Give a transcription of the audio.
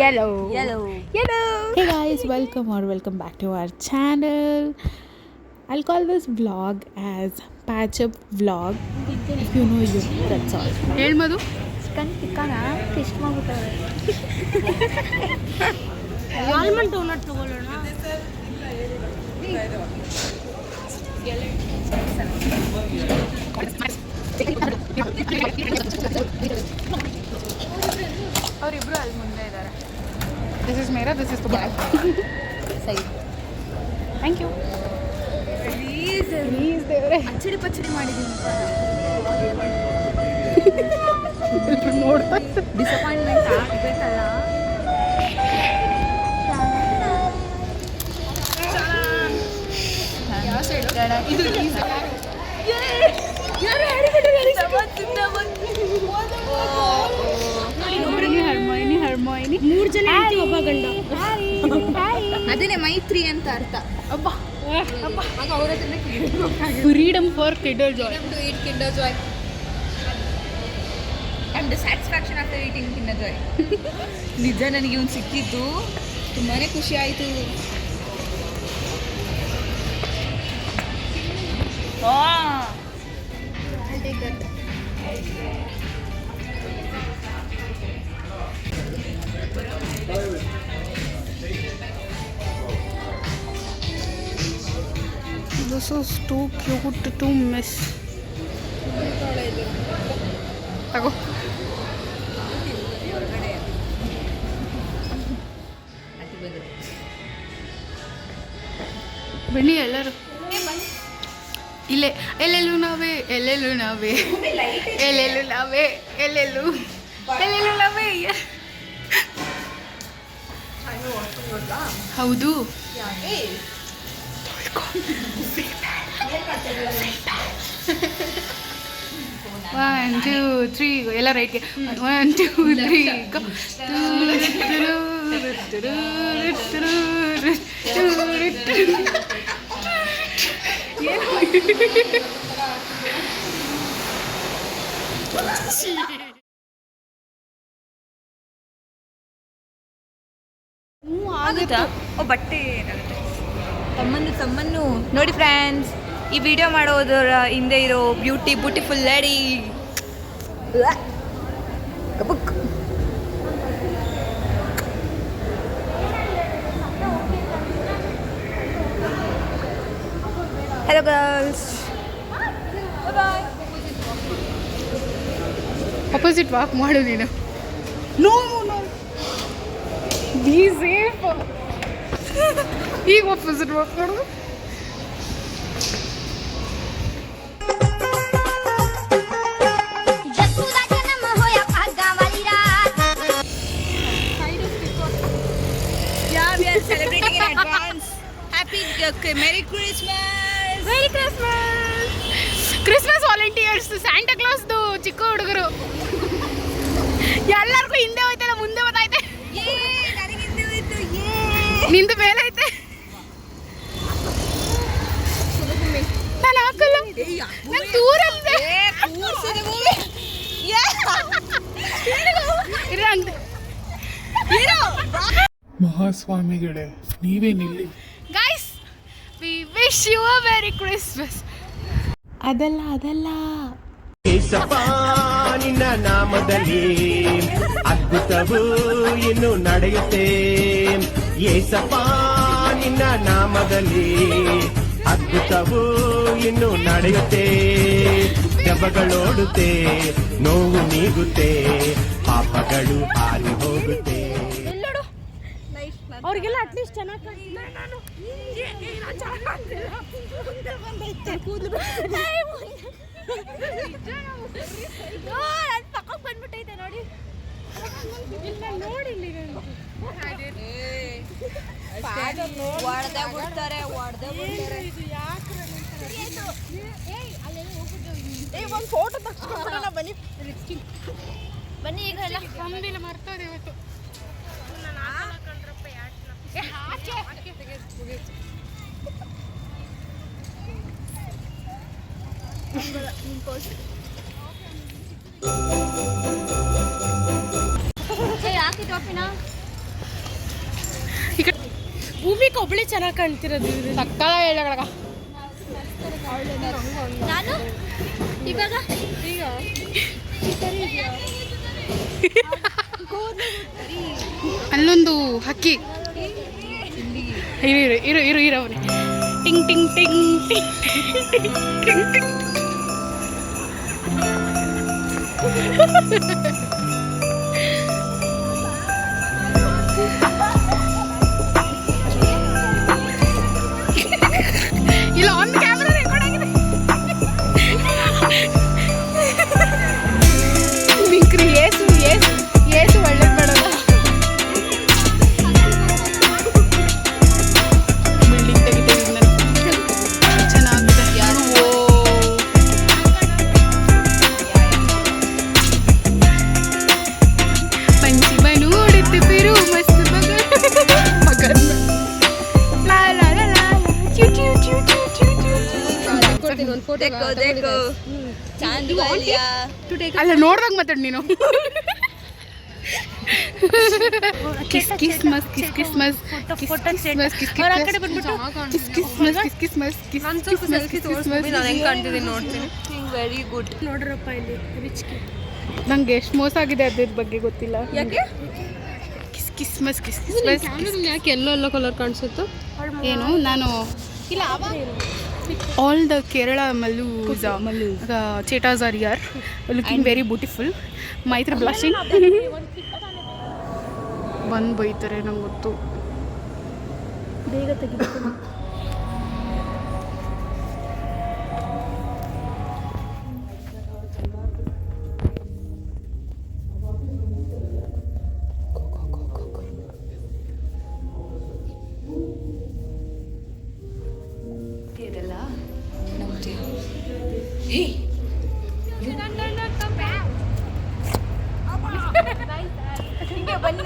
Yellow. Hey guys, welcome back to our channel. I'll call this vlog as patch up vlog. If you know you, that's all. ಹೇಳು Madhu. Chicken ಟಿಕ್ಕಾನ taste ಮಾಡ್ಬಿಟ್ಟವ್ರೆ. Almond donut ತಗೊಳ್ಳೋಣ. ಅವರಿಬ್ರು ಅಲ್ಲಿ ಮುಂದೆ ಇದ್ದಾರೆ. This is ಮೇರಾ, this is ತುಬಾಯ್. ಸರಿ, ಥ್ಯಾಂಕ್ ಯು. ಪ್ಲೀಸ್ ದೇವರೇ, ಪಚ್ಚಡಿ ಪಚ್ಚಡಿ ಮಾಡಿದ್ದೀನಿ. ನೋಡ್ತಾ ಡಿಸಪಾಯಿಂಟ್ಮೆಂಟ್ ಆಗಬೇಕಲ್ಲ. ಯಾವ ಸೈಡ್ ಇದು ಹರ್ಮೋಯಿನಿ 3 ಜನ ಹೆಂಡತಿ ಒಬ್ಬ ಗಂಡ. ಅದನ್ನೇ ಮೈತ್ರಿ ಅಂತ ಅರ್ಥ. ಅಬ್ಬಾ ಆಗ ಅವ್ರ ಹತ್ರನೇ freedom for Kinder Joy. to eat Kinder Joy. And the satisfaction after eating Kinder Joy. ನಿಜ ನನಗೆ ಇವ್ನು ಸಿಕ್ಕಿದ್ದು ತುಂಬಾನೇ ಖುಷಿ ಆಯಿತು. This is too cute to miss. ತಗೋ. ಬನ್ನಿ ಎಲ್ಲರೂ. ಇಲ್ಲೇ ಎಲ್ಲೆಲ್ಲೂ ನಾವೇ ಹೌದು. 1 2 3 ಎಲ್ಲ ರೈಟ್ಗೆ. 1 2 3 ಗೋ. ಆಗುತ್ತಾ? ಬಟ್ಟೆ ಏನಾಗುತ್ತೆ? ತಮ್ಮನ್ನು ನೋಡಿ ಫ್ರೆಂಡ್ಸ್, ಈ ವಿಡಿಯೋ ಮಾಡೋದರ ಹಿಂದೆ ಇರೋ beautiful lady. Hello girls, bye. Opposite walk ಮಾಡು ನೀನು. No be safe. ಈಗ ಅಪೋಸಿಟ್ ವಾಕ್ ಮಾಡು. Celebrating in advance. Happy Merry Christmas. Christmas volunteers, Santa ಕ್ಲಾಸ್ದು ಚಿಕ್ಕ ಹುಡುಗರು ಎಲ್ಲರಿಗೂ ಹಿಂದೆ ಹೋಯ್ತಲ್ಲ, ಮುಂದೆ ಗೊತ್ತಾಯ್ತೆ. ನಿಂದು ಮೇಲೆ ಐತೆ. ನಾನು ಹಾಕಲ್ಲ, ನಾನು ದೂರಲ್ಲಿದೆ. ಮಹಾಸ್ವಾಮಿಗಳೇ, ನೀವೇ ನಿಲ್ಲಿ. Guys, we wish you a merry Christmas. ಅದಲ್ಲ ಏಸಪ್ಪ ನಿನ್ನ ನಾಮದಲ್ಲಿ ಅದ್ಭುತವು ಇನ್ನು ನಡೆಯುತ್ತೆ. ಏಸಪ್ಪ ನಿನ್ನ ನಾಮದಲ್ಲಿ ಅದ್ಭುತವು ಇನ್ನು ನಡೆಯುತ್ತೆ. ದೆವ್ವಗಳೋಡುತ್ತೆ, ನೋವು ನೀಗುತ್ತೆ, ಪಾಪಗಳು ಹಾರಿ ಹೋಗುತ್ತೆ. ಅವ್ರಿಗೆಲ್ಲ ಅಟ್ಲೀಸ್ಟ್ ಚೆನ್ನಾಗಿ ಪಕ್ಕಕ್ಕೆ ಬಂದ್ಬಿಟ್ಟೈತೆ ನೋಡಿ. ನೋಡಿ ಒಂದು ಫೋಟೋ ತಕ್ಷಣ ಬನ್ನಿ ಈಗ ಎಲ್ಲ ನಮ್ದಿಲ್ಲ, ಮರ್ತೋದೆ ಇವತ್ತು. ಭೂಮಿಗೆ ಒಬ್ಳೆ ಚೆನ್ನಾಗಿ ಕಾಣ್ತಿರೋದು ಸಕ್ಕಲ ಹೇಳಗಳಗ ನಾನು ಇವಾಗ ಅಲ್ಲೊಂದು ಹಕ್ಕಿ ಇರು ಇರು ಇರು ಇರು ಅವ್ರೆ ಟಿಂಗ್ ಟಿಂಗ್ ಟಿಂಗ್ ಟಿಂಗ್ ಟಿಂಗ್ ಟಿಂಗ್ ಇಲ್ಲ ಆನ್ ಕ್ಯಾಮ್ರಾ ರೆಕಾರ್ಡ್ ಆಗಿದೆ ಮಿಂಕ್ರಿ ಏಸು ಏಸು ಏಸು ಒಳ್ಳೇದು ಮಾಡೋದು ಬಿಲ್ಡಿಂಗ್ ತೆಗಿತೇವೆ ನಾನು ಚೆನ್ನಾಗಿದೆ ಓ पंछी बनू उड़ते फिरू मस्त मगर ला ला ला ला च्यू च्यू च्यू च्यू च्यू देखो देखो चांद वालिया ಅಲ್ಲ ನೋಡ್ದಾಗ ಮಾತಾಡು ನೀನು ಕಿಸ್ ಕಿಸ್ ಮಸ್ ಕಿಸ್ ಕಿಸ್ ಮಸ್ ಫೋಟೋ ಸೆಟ್ ಕಿಸ್ ಕಿಸ್ ಆ ಕಡೆ ಬಂದ್ಬಿಟ್ಟು ಕಿಸ್ ಕಿಸ್ ಮಸ್ ಕಿಸ್ ಕಿಸ್ ಮಸ್ ಕಿಸ್ ನಾನು ಸ್ವಲ್ಪ ಸೆಲ್ಫಿ ತೋರಿಸ್ತೀನಿ ನಾನು ಹೆಂಗೆ ಕಾಣ್ತಿದ್ದೀನಿ ನೋಡ್ತೀನಿ ವೆರಿ ಗುಡ್ ನೋಡ್ರಪ್ಪ ಇಲ್ಲಿ ರಿಚ್ ನಂಗೆ ಎಷ್ಟು ಮೋಸ ಆಗಿದೆ ಅದ್ರ ಬಗ್ಗೆ ಗೊತ್ತಿಲ್ಲ ಯಾಕೆ ಕಿಸ್ ಕಿಸ್ ಮಸ್ ಕಿಸ್ ಕಿಸ್ ಮಸ್ ಯಾಕೆ ಎಲ್ಲೋ ಕಲರ್ ಕಾಣಿಸುತ್ತೋ ಏನು ನಾನು ಇಲ್ಲ all the Kerala Mallus chettas are ಯರ್ looking very beautiful Maitri blushing ಬಂದು ಬೈತಾರೆ ನಂಗೆ ಗೊತ್ತು ಬೇಗ ತೆಗಿಬೇಕು ಇದೆಲ್ಲ ನಮ್ದು ಹೇ ಹಿಂಗೆ ಬನ್ನಿ